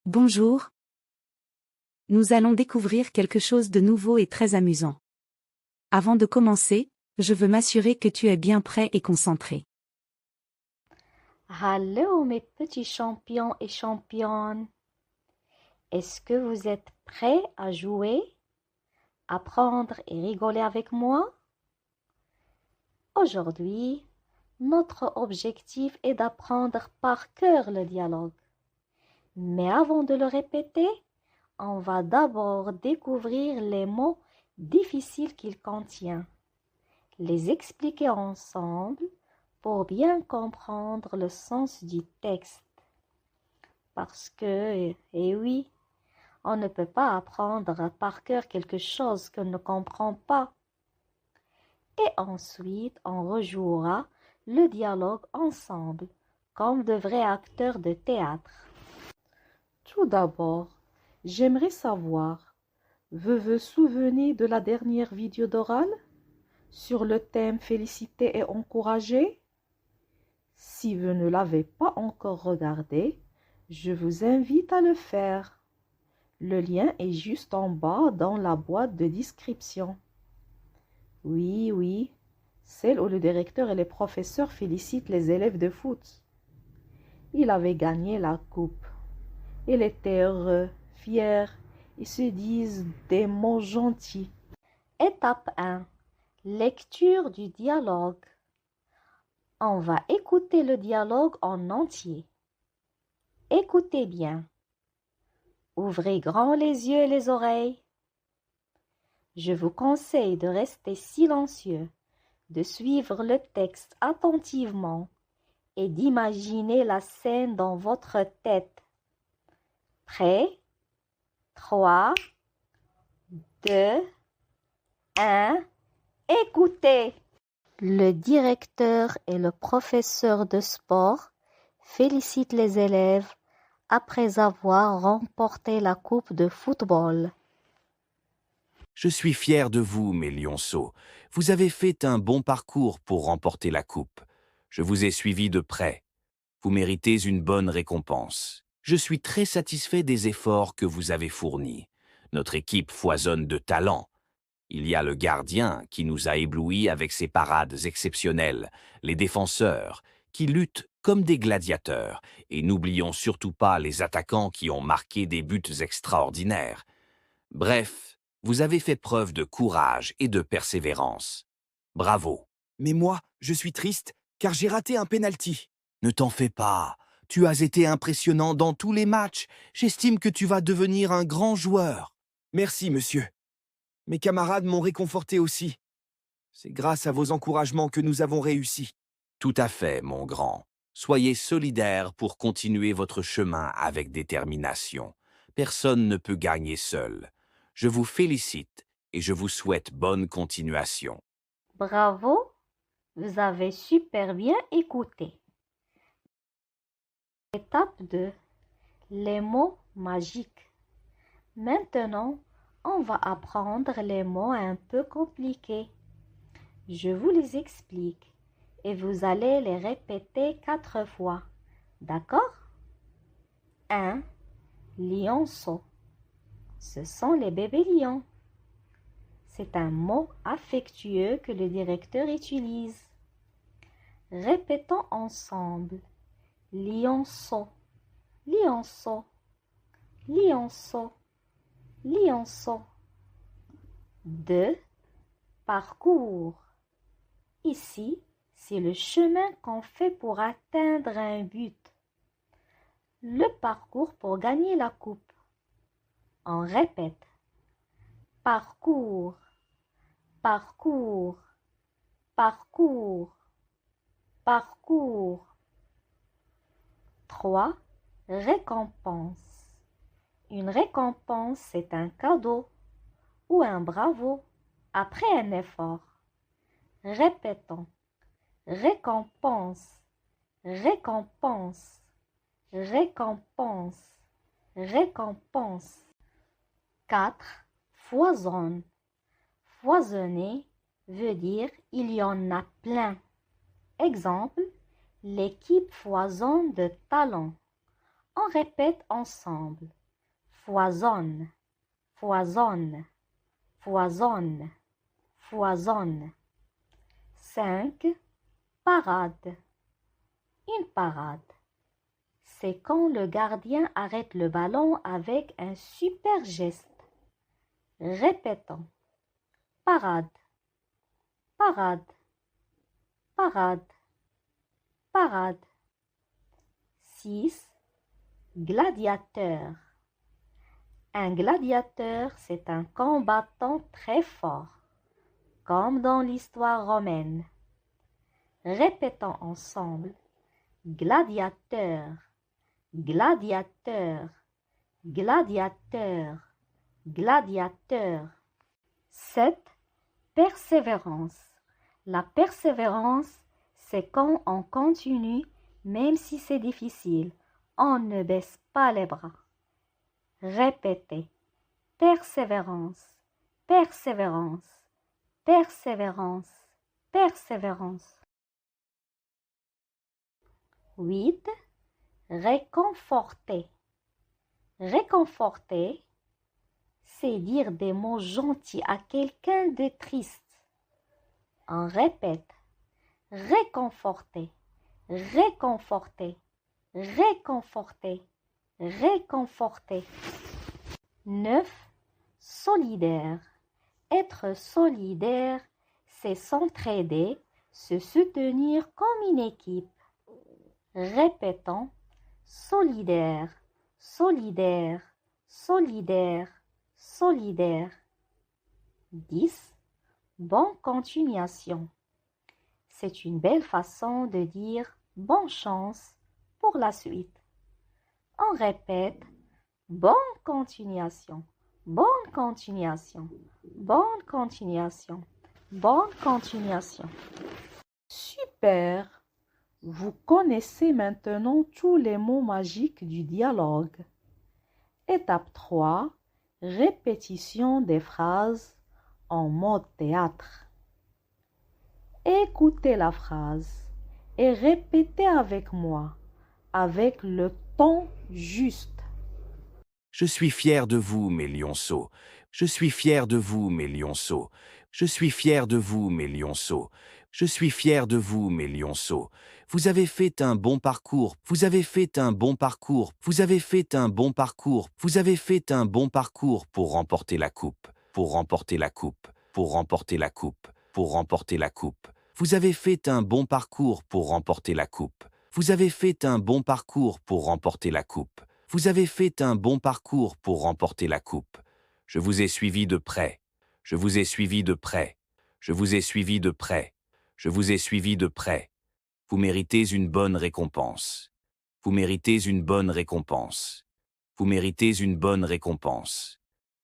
Bonjour. Nous allons découvrir quelque chose de nouveau et très amusant. Avant de commencer, je veux m'assurer que tu es bien prêt et concentré. Allô mes petits champions et championnes. Est-ce que vous êtes prêts à jouer, apprendre et rigoler avec moi? Aujourd'hui, notre objectif est d'apprendre par cœur le dialogue. Mais avant de le répéter, on va d'abord découvrir les mots difficiles qu'il contient, les expliquer ensemble pour bien comprendre le sens du texte. Parce que, eh oui, on ne peut pas apprendre par cœur quelque chose qu'on ne comprend pas. Et ensuite, on rejouera le dialogue ensemble, comme de vrais acteurs de théâtre. Tout d'abord, j'aimerais savoir, vous vous souvenez de la dernière vidéo d'oral sur le thème féliciter et encourager? Si vous ne l'avez pas encore regardé, je vous invite à le faire. Le lien est juste en bas dans la boîte de description. Oui, celle où le directeur et les professeurs félicitent les élèves de foot. Il avait gagné la coupe. Il était heureux, fier, et se disent des mots gentils. Étape 1. Lecture du dialogue. On va écouter le dialogue en entier. Écoutez bien. Ouvrez grand les yeux et les oreilles. Je vous conseille de rester silencieux, de suivre le texte attentivement et d'imaginer la scène dans votre tête. Prêt? 3, 2, 1, écoutez! Le directeur et le professeur de sport félicitent les élèves après avoir remporté la coupe de football. Je suis fier de vous, mes lionceaux. Vous avez fait un bon parcours pour remporter la coupe. Je vous ai suivi de près. Vous méritez une bonne récompense. Je suis très satisfait des efforts que vous avez fournis. Notre équipe foisonne de talent. Il y a le gardien qui nous a éblouis avec ses parades exceptionnelles, les défenseurs qui luttent comme des gladiateurs, et n'oublions surtout pas les attaquants qui ont marqué des buts extraordinaires. Bref, vous avez fait preuve de courage et de persévérance. Bravo. Mais moi, je suis triste car j'ai raté un penalty. Ne t'en fais pas. Tu as été impressionnant dans tous les matchs. J'estime que tu vas devenir un grand joueur. Merci, monsieur. Mes camarades m'ont réconforté aussi. C'est grâce à vos encouragements que nous avons réussi. Tout à fait, mon grand. Soyez solidaires pour continuer votre chemin avec détermination. Personne ne peut gagner seul. Je vous félicite et je vous souhaite bonne continuation. Bravo, vous avez super bien écouté. Étape 2. Les mots magiques. Maintenant, on va apprendre les mots un peu compliqués. Je vous les explique et vous allez les répéter 4 fois. D'accord? 1. Lionceau. Ce sont les bébés lions. C'est un mot affectueux que le directeur utilise. Répétons ensemble. Lionceau, lionceau, lionceau, lionceau. 2. Parcours. Ici, c'est le chemin qu'on fait pour atteindre un but. Le parcours pour gagner la coupe. On répète. Parcours, parcours, parcours, parcours. 3. Récompense. Une récompense, c'est un cadeau ou un bravo après un effort. Répétons. Récompense, récompense, récompense, récompense. 4. Foisonne. Foisonner veut dire il y en a plein. Exemple, l'équipe foisonne de talent. On répète ensemble. Foisonne, foisonne, foisonne, foisonne. 5. Parade. Une parade. C'est quand le gardien arrête le ballon avec un super geste. Répétons. Parade, parade, parade, parade. 6. Gladiateur. Un gladiateur, c'est un combattant très fort, comme dans l'histoire romaine. Répétons ensemble. Gladiateur, gladiateur, gladiateur, gladiateur. 7. Persévérance. La persévérance, c'est quand on continue même si c'est difficile. On ne baisse pas les bras. Répétez. Persévérance, persévérance, persévérance, persévérance. 8. Réconforter. Réconforter, c'est dire des mots gentils à quelqu'un de triste. On répète. Réconforter, réconforter, réconforter, réconforter. 9. Solidaire. Être solidaire, c'est s'entraider, se soutenir comme une équipe. Répétons. Solidaire, solidaire, solidaire, solidaire. 10. Bonne continuation. C'est une belle façon de dire bonne chance pour la suite. On répète. Bonne continuation, bonne continuation, bonne continuation, bonne continuation. Super! Vous connaissez maintenant tous les mots magiques du dialogue. Étape 3. Répétition des phrases en mode théâtre. Écoutez la phrase et répétez avec moi, avec le ton juste. Je suis fier de vous, mes lionceaux. Je suis fier de vous, mes lionceaux. Je suis fier de vous, mes lionceaux. Je suis fier de vous, mes lionceaux. Vous avez fait un bon parcours. Vous avez fait un bon parcours. Vous avez fait un bon parcours. Vous avez fait un bon parcours pour remporter la coupe. Pour remporter la coupe. Pour remporter la coupe. Pour remporter la coupe. Vous avez fait un bon parcours pour remporter la coupe. Vous avez fait un bon parcours pour remporter la coupe. Vous avez fait un bon parcours pour remporter la coupe. Je vous ai suivi de près. Je vous ai suivi de près. Je vous ai suivi de près. Je vous ai suivi de près. Vous méritez une bonne récompense. Vous méritez une bonne récompense. Vous méritez une bonne récompense.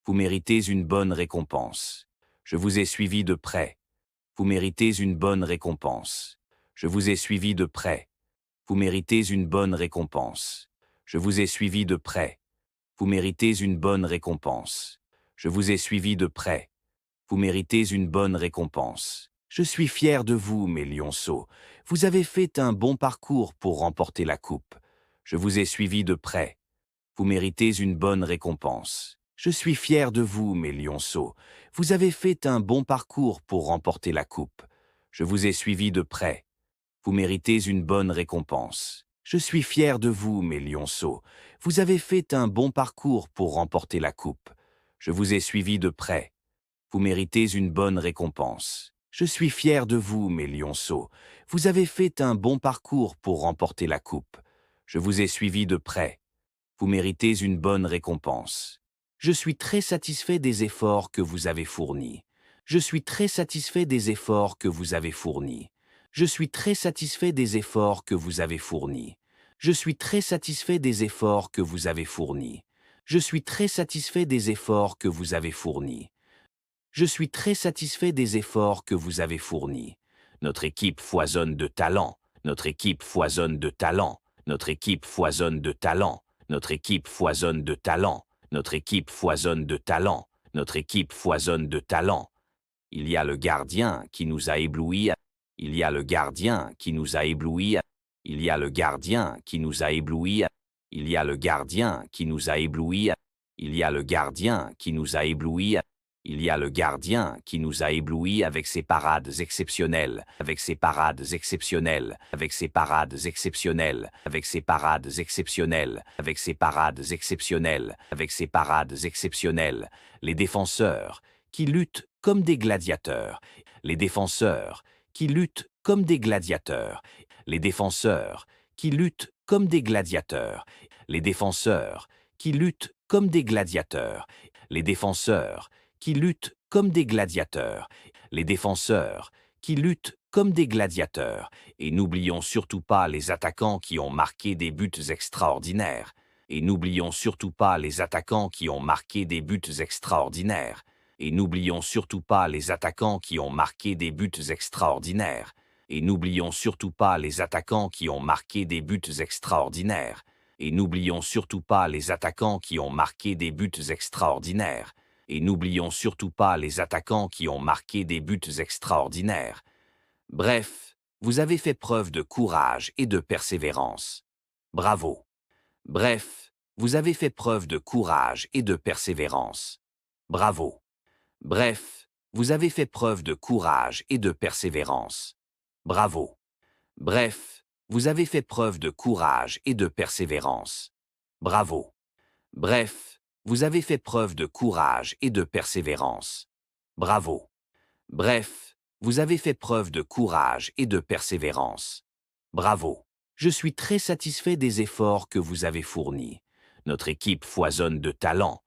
Vous méritez une bonne récompense. Je vous ai suivi de près. Vous méritez une bonne récompense. Je vous ai suivi de près. Vous méritez une bonne récompense. Je vous ai suivi de près. Vous méritez une bonne récompense. Je vous ai suivi de près. Vous méritez une bonne récompense. Je suis fier de vous, mes lionceaux. Vous avez fait un bon parcours pour remporter la coupe. Je vous ai suivi de près. Vous méritez une bonne récompense. Je suis fier de vous, mes lionceaux. Vous avez fait un bon parcours pour remporter la coupe. Je vous ai suivi de près. Vous méritez une bonne récompense. Je suis fier de vous, mes lionceaux. Vous avez fait un bon parcours pour remporter la coupe. Je vous ai suivi de près. Vous méritez une bonne récompense. Je suis fier de vous, mes lionceaux. Vous avez fait un bon parcours pour remporter la coupe. Je vous ai suivi de près. Vous méritez une bonne récompense. Je suis très satisfait des efforts que vous avez fournis. Je suis très satisfait des efforts que vous avez fournis. Je suis très satisfait des efforts que vous avez fournis. Je suis très satisfait des efforts que vous avez fournis. Je suis très satisfait des efforts que vous avez fournis. Je suis très satisfait des efforts que vous avez fournis. Notre équipe foisonne de talent. Notre équipe foisonne de talent. Notre équipe foisonne de talent. Notre équipe foisonne de talent. Notre équipe foisonne de talent. Notre équipe foisonne de talent. Il y a le gardien qui nous a éblouis. Il y a le gardien qui nous a éblouis. Il y a le gardien qui nous a éblouis. Il y a le gardien qui nous a éblouis. Il y a le gardien qui nous a éblouis. Il y a le gardien qui nous a éblouis avec ses parades exceptionnelles, avec ses parades exceptionnelles, avec ses parades exceptionnelles, avec ses parades exceptionnelles, avec ses parades exceptionnelles, avec ses parades exceptionnelles. Les défenseurs qui luttent comme des gladiateurs, les défenseurs qui luttent comme des gladiateurs, les défenseurs qui luttent comme des gladiateurs, les défenseurs qui luttent comme des gladiateurs, les défenseurs qui luttent comme des gladiateurs, les défenseurs qui luttent comme des gladiateurs, et n'oublions surtout pas les attaquants qui ont marqué des buts extraordinaires, et n'oublions surtout pas les attaquants qui ont marqué des buts extraordinaires, et n'oublions surtout pas les attaquants qui ont marqué des buts extraordinaires, et n'oublions surtout pas les attaquants qui ont marqué des buts extraordinaires, et n'oublions surtout pas les attaquants qui ont marqué des buts extraordinaires, et n'oublions surtout pas les attaquants qui ont marqué des buts extraordinaires. Bref, vous avez fait preuve de courage et de persévérance. Bravo. Bref, vous avez fait preuve de courage et de persévérance. Bravo. Bref, vous avez fait preuve de courage et de persévérance. Bravo. Bref, vous avez fait preuve de courage et de persévérance. Bravo. Bref, vous avez fait preuve de courage et de persévérance. Bravo. Bref, vous avez fait preuve de courage et de persévérance. Bravo. Je suis très satisfait des efforts que vous avez fournis. Notre équipe foisonne de talent.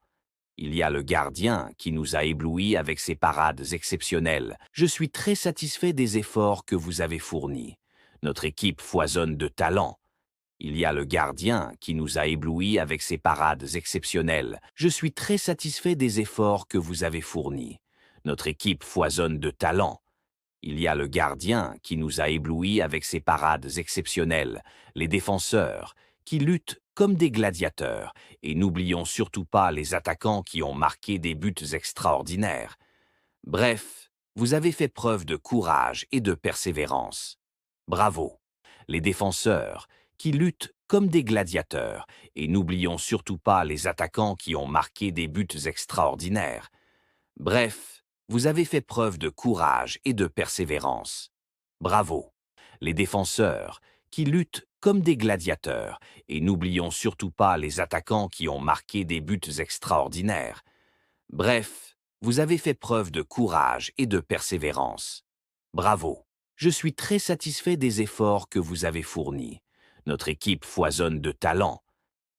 Il y a le gardien qui nous a éblouis avec ses parades exceptionnelles. Je suis très satisfait des efforts que vous avez fournis. Notre équipe foisonne de talent. Il y a le gardien qui nous a éblouis avec ses parades exceptionnelles. Je suis très satisfait des efforts que vous avez fournis. Notre équipe foisonne de talent. Il y a le gardien qui nous a éblouis avec ses parades exceptionnelles. Les défenseurs qui luttent comme des gladiateurs, et n'oublions surtout pas les attaquants qui ont marqué des buts extraordinaires. Bref, vous avez fait preuve de courage et de persévérance. Bravo. Les défenseurs qui luttent comme des gladiateurs, et n'oublions surtout pas les attaquants qui ont marqué des buts extraordinaires. Bref, vous avez fait preuve de courage et de persévérance. Bravo. Les défenseurs qui luttent comme des gladiateurs, et n'oublions surtout pas les attaquants qui ont marqué des buts extraordinaires. Bref, vous avez fait preuve de courage et de persévérance. Bravo. Je suis très satisfait des efforts que vous avez fournis. Notre équipe foisonne de talent.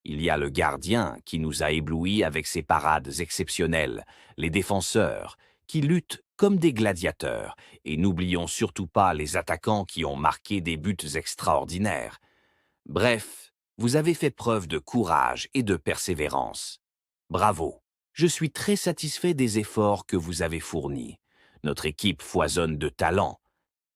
Il y a le gardien qui nous a éblouis avec ses parades exceptionnelles, les défenseurs qui luttent comme des gladiateurs, et n'oublions surtout pas les attaquants qui ont marqué des buts extraordinaires. Bref, vous avez fait preuve de courage et de persévérance. Bravo. Je suis très satisfait des efforts que vous avez fournis. Notre équipe foisonne de talent.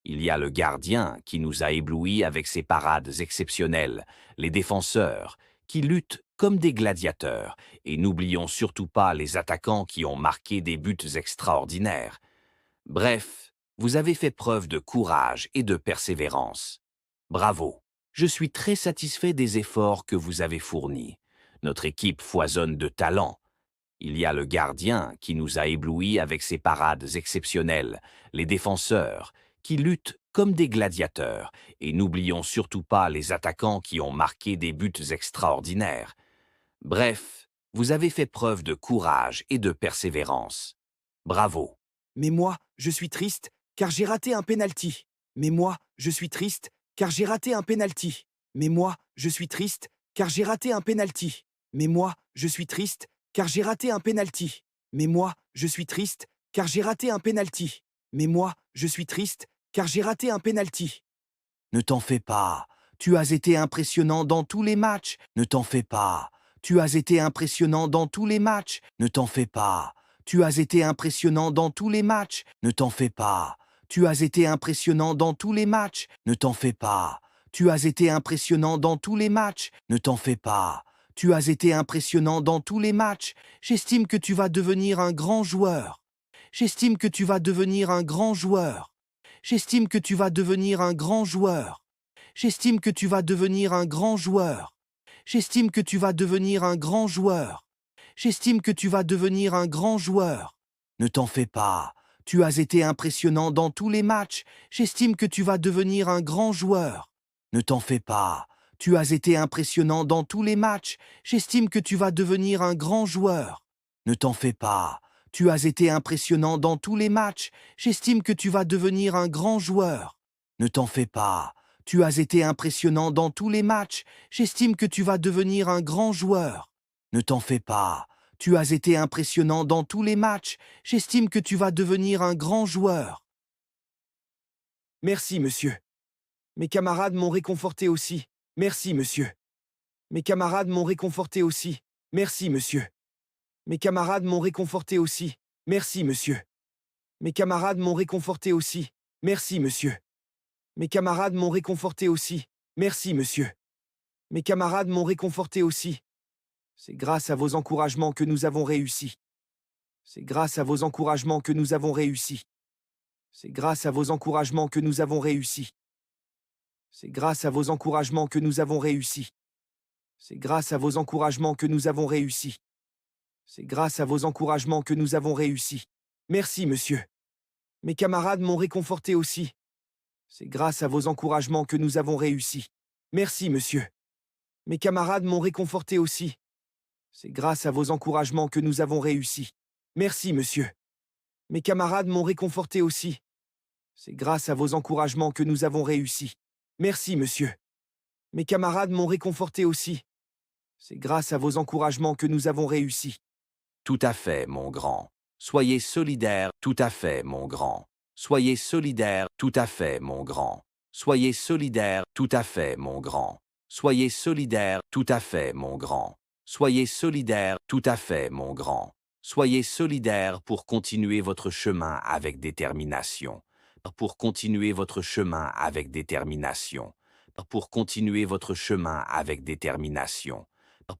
Il y a le gardien qui nous a éblouis avec ses parades exceptionnelles, les défenseurs qui luttent comme des gladiateurs, et n'oublions surtout pas les attaquants qui ont marqué des buts extraordinaires. Bref, vous avez fait preuve de courage et de persévérance. Bravo. Je suis très satisfait des efforts que vous avez fournis. Notre équipe foisonne de talent. Il y a le gardien qui nous a éblouis avec ses parades exceptionnelles, les défenseurs qui luttent comme des gladiateurs, et n'oublions surtout pas les attaquants qui ont marqué des buts extraordinaires. Bref, vous avez fait preuve de courage et de persévérance. Bravo. Mais moi, je suis triste, car j'ai raté un penalty. Mais moi, je suis triste, car j'ai raté un penalty. Mais moi, je suis triste, car j'ai raté un penalty. Mais moi, je suis triste, car j'ai raté un penalty. Mais moi, je suis triste, car j'ai raté un penalty. Mais moi, je suis triste, car j'ai raté un penalty. Ne t'en fais pas. Tu as été impressionnant dans tous les matchs. Ne t'en fais pas. Tu as été impressionnant dans tous les matchs. Ne t'en fais pas. Tu as été impressionnant dans tous les matchs. Ne t'en fais pas. Tu as été impressionnant dans tous les matchs. Ne t'en fais pas. Tu as été impressionnant dans tous les matchs. Ne t'en fais pas. Tu as été impressionnant dans tous les matchs. J'estime que tu vas devenir un grand joueur. J'estime que tu vas devenir un grand joueur. J'estime que tu vas devenir un grand joueur. J'estime que tu vas devenir un grand joueur. J'estime que tu vas devenir un grand joueur. J'estime que tu vas devenir un grand joueur. Ne t'en fais pas. Tu as été impressionnant dans tous les matchs. J'estime que tu vas devenir un grand joueur. Ne t'en fais pas. Tu as été impressionnant dans tous les matchs. J'estime que tu vas devenir un grand joueur. Ne t'en fais pas. Tu as été impressionnant dans tous les matchs. J'estime que tu vas devenir un grand joueur. Ne t'en fais pas. Tu as été impressionnant dans tous les matchs. J'estime que tu vas devenir un grand joueur. Ne t'en fais pas. Tu as été impressionnant dans tous les matchs. J'estime que tu vas devenir un grand joueur. Merci, monsieur. Mes camarades m'ont réconforté aussi. Merci, monsieur. Mes camarades m'ont réconforté aussi. Merci, monsieur. Mes camarades m'ont réconforté aussi. Merci, monsieur. Mes camarades m'ont réconforté aussi. Merci, monsieur. Mes camarades m'ont réconforté aussi. Merci, monsieur. Mes camarades m'ont réconforté aussi. C'est grâce à vos encouragements que nous avons réussi. C'est grâce à vos encouragements que nous avons réussi. C'est grâce à vos encouragements que nous avons réussi. C'est grâce à vos encouragements que nous avons réussi. C'est grâce à vos encouragements que nous avons réussi. C'est grâce à vos encouragements que nous avons réussi. Merci, monsieur. Mes camarades m'ont réconforté aussi. C'est grâce à vos encouragements que nous avons réussi. Merci, monsieur. Mes camarades m'ont réconforté aussi. C'est grâce à vos encouragements que nous avons réussi. Merci, monsieur. Mes camarades m'ont réconforté aussi. C'est grâce à vos encouragements que nous avons réussi. Merci, monsieur. Mes camarades m'ont réconforté aussi. C'est grâce à vos encouragements que nous avons réussi. Tout à fait, mon grand. Soyez solidaire, tout à fait, mon grand. Soyez solidaire, tout à fait, mon grand. Soyez solidaire, tout à fait, mon grand. Soyez solidaire, tout à fait, mon grand. Soyez solidaire, tout à fait, mon grand. Soyez solidaire pour continuer votre chemin avec détermination. Pour continuer votre chemin avec détermination. Pour continuer votre chemin avec détermination.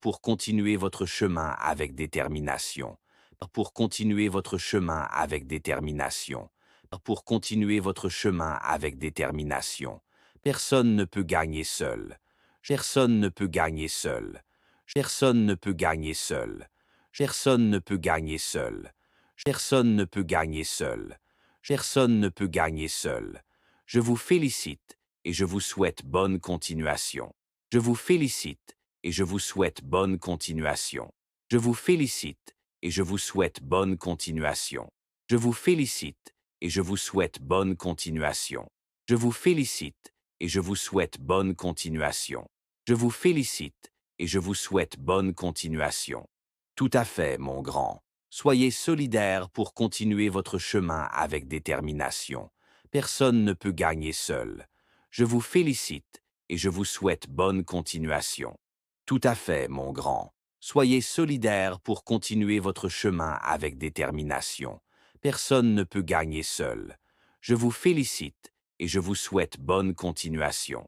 Pour continuer votre chemin avec détermination. Pour continuer votre chemin avec détermination. Pour continuer votre chemin avec détermination. Personne ne peut gagner seul. Personne ne peut gagner seul. Personne ne peut gagner seul. Personne ne peut gagner seul. Personne ne peut gagner seul. Personne ne peut gagner seul. Je vous félicite et je vous souhaite bonne continuation. Je vous félicite et je vous souhaite bonne continuation. Je vous félicite et je vous souhaite bonne continuation. Je vous félicite et je vous souhaite bonne continuation. Je vous félicite et je vous souhaite bonne continuation. Je vous félicite et je vous souhaite bonne continuation. Tout à fait, mon grand. Soyez solidaire pour continuer votre chemin avec détermination. Personne ne peut gagner seul. Je vous félicite et je vous souhaite bonne continuation. Tout à fait, mon grand. Soyez solidaire pour continuer votre chemin avec détermination. Personne ne peut gagner seul. Je vous félicite et je vous souhaite bonne continuation.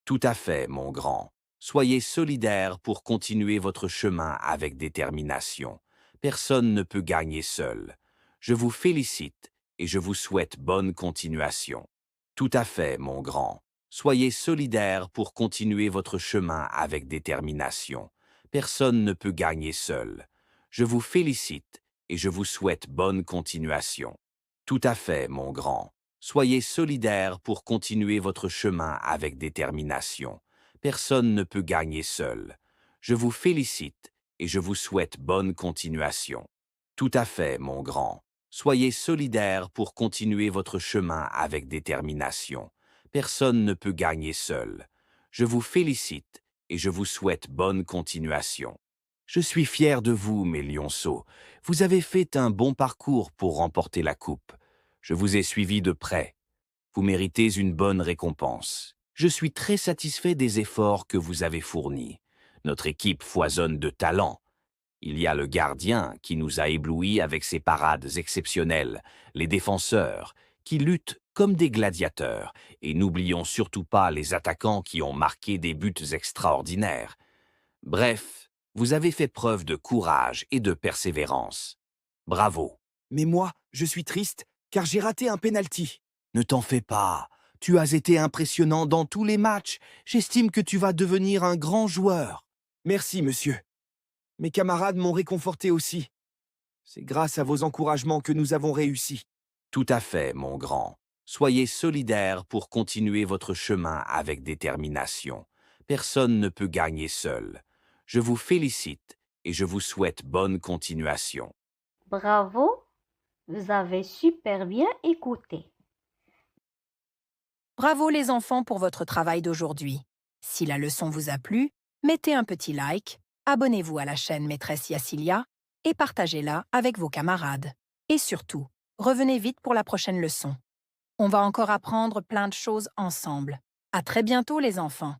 Tout à fait, mon grand. Soyez solidaire pour continuer votre chemin avec détermination. Personne ne peut gagner seul. Je vous félicite et je vous souhaite bonne continuation. Tout à fait, mon grand. Soyez solidaire pour continuer votre chemin avec détermination. Personne ne peut gagner seul. Je vous félicite et je vous souhaite bonne continuation. Tout à fait, mon grand. Soyez solidaire pour continuer votre chemin avec détermination. Personne ne peut gagner seul. Je vous félicite et je vous souhaite bonne continuation. Tout à fait, mon grand. Soyez solidaire pour continuer votre chemin avec détermination. Personne ne peut gagner seul. Je vous félicite et je vous souhaite bonne continuation. Je suis fier de vous, mes lionceaux. Vous avez fait un bon parcours pour remporter la coupe. Je vous ai suivi de près. Vous méritez une bonne récompense. Je suis très satisfait des efforts que vous avez fournis. Notre équipe foisonne de talent. Il y a le gardien qui nous a éblouis avec ses parades exceptionnelles, les défenseurs qui luttent comme des gladiateurs, et n'oublions surtout pas les attaquants qui ont marqué des buts extraordinaires. Bref, vous avez fait preuve de courage et de persévérance. Bravo. Mais moi, je suis triste, car j'ai raté un penalty. Ne t'en fais pas. Tu as été impressionnant dans tous les matchs. J'estime que tu vas devenir un grand joueur. Merci, monsieur. Mes camarades m'ont réconforté aussi. C'est grâce à vos encouragements que nous avons réussi. Tout à fait, mon grand. Soyez solidaires pour continuer votre chemin avec détermination. Personne ne peut gagner seul. Je vous félicite et je vous souhaite bonne continuation. Bravo, vous avez super bien écouté. Bravo les enfants pour votre travail d'aujourd'hui. Si la leçon vous a plu, mettez un petit like, abonnez-vous à la chaîne Maîtresse Yassilia et partagez-la avec vos camarades. Et surtout, revenez vite pour la prochaine leçon. On va encore apprendre plein de choses ensemble. À très bientôt les enfants.